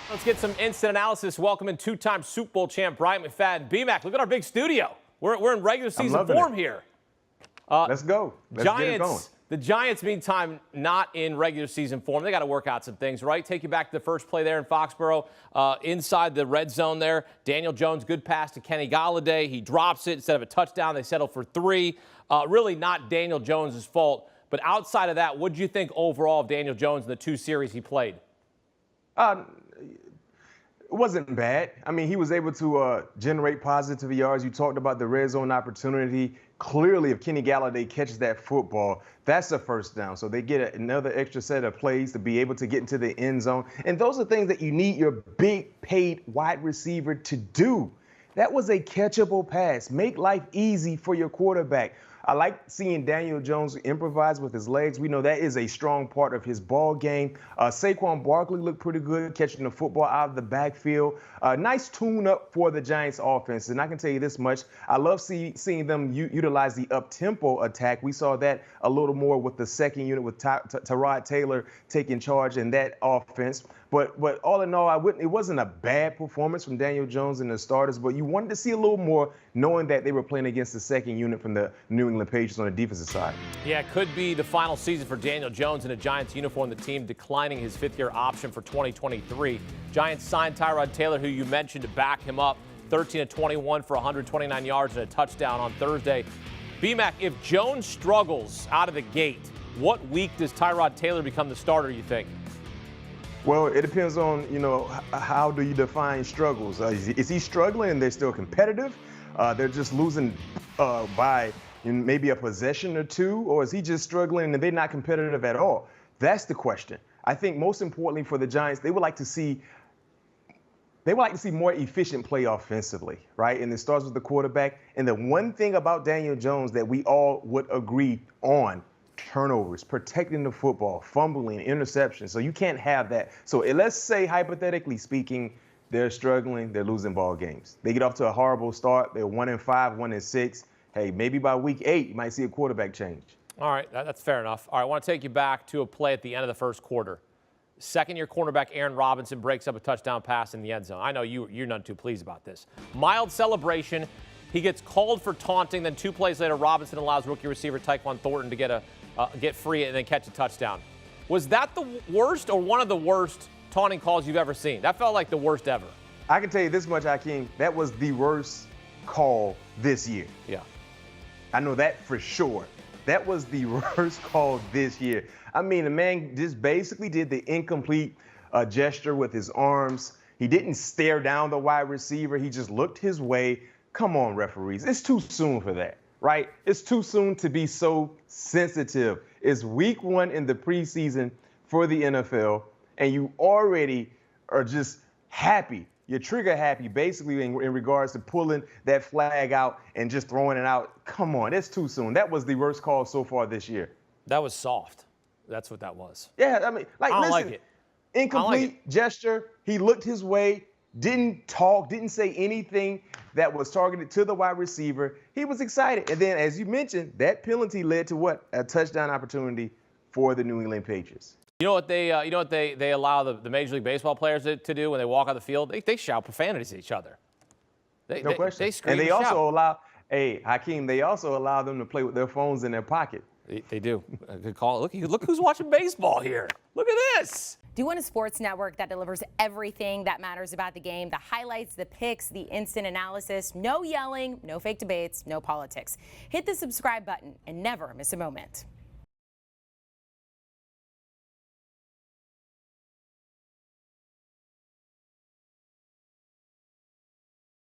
Let's get some instant analysis. Welcoming two-time Super Bowl champ Bryant McFadden. B-Mac, look at our big studio. We're in regular season form here. Let's go. Let's get it going. The Giants, meantime, not in regular season form. They got to work out some things, right? Take you back to the first play there in Foxborough, inside the red zone there. Daniel Jones, good pass to Kenny Golladay. He drops it instead of a touchdown. They settle for 3. Really not Daniel Jones' fault. But outside of that, what did you think overall of Daniel Jones in the 2 series he played? It wasn't bad. I mean, he was able to generate positive yards. You talked about the red zone opportunity. Clearly, if Kenny Golladay catches that football, that's a first down. So they get another extra set of plays to be able to get into the end zone. And those are things that you need your big paid wide receiver to do. That was a catchable pass. Make life easy for your quarterback. I like seeing Daniel Jones improvise with his legs. We know that is a strong part of his ball game. Saquon Barkley looked pretty good catching the football out of the backfield. Nice tune-up for the Giants offense. And I can tell you this much. I love seeing them utilize the up-tempo attack. We saw that a little more with the second unit with Tyrod Taylor taking charge in that offense. But all in all, it wasn't a bad performance from Daniel Jones and the starters, but you wanted to see a little more knowing that they were playing against the second unit from the New England Patriots on the defensive side. Yeah, it could be the final season for Daniel Jones in a Giants uniform, the team declining his 5th-year option for 2023. Giants signed Tyrod Taylor, who you mentioned, to back him up, 13-21 for 129 yards and a touchdown on Thursday. B-Mac, if Jones struggles out of the gate, what week does Tyrod Taylor become the starter, you think? Well, it depends on, how do you define struggles? Is he struggling and they're still competitive? They're just losing by maybe a possession or 2? Or is he just struggling and they're not competitive at all? That's the question. I think most importantly for the Giants, they would like to see more efficient play offensively, right? And it starts with the quarterback. And the one thing about Daniel Jones that we all would agree on, turnovers, protecting the football, fumbling, interceptions. So you can't have that. So let's say, hypothetically speaking, they're struggling, they're losing ball games. They get off to a horrible start. They're 1-5, 1-6. Hey, maybe by week 8, you might see a quarterback change. All right, that's fair enough. All right, I want to take you back to a play at the end of the first quarter. Second-year cornerback Aaron Robinson breaks up a touchdown pass in the end zone. I know you're none too pleased about this. Mild celebration. He gets called for taunting. Then 2 plays later, Robinson allows rookie receiver Tyquan Thornton to get free and then catch a touchdown. Was that the worst or one of the worst taunting calls you've ever seen? That felt like the worst ever. I can tell you this much, Hakeem. That was the worst call this year. Yeah. I know that for sure. That was the worst call this year. I mean, the man just basically did the incomplete gesture with his arms. He didn't stare down the wide receiver. He just looked his way. Come on, referees. It's too soon for that, right? It's too soon to be so sensitive. It's week 1 in the preseason for the NFL, and you already are just happy. You're trigger happy, basically, in regards to pulling that flag out and just throwing it out. Come on, it's too soon. That was the worst call so far this year. That was soft. That's what that was. Yeah, I mean, I don't like it. Incomplete gesture. He looked his way, didn't talk, didn't say anything that was targeted to the wide receiver. He was excited. And then, as you mentioned, that penalty led to what? A touchdown opportunity for the New England Patriots. You know what they allow the Major League Baseball players to do when they walk on the field? They shout profanities at each other. No question. They scream and they and also shout. allow, Hakeem, they also allow them to play with their phones in their pocket. They do. Good call. Look who's watching baseball here. Look at this. Do you want a sports network that delivers everything that matters about the game? The highlights, the picks, the instant analysis, no yelling, no fake debates, no politics. Hit the subscribe button and never miss a moment.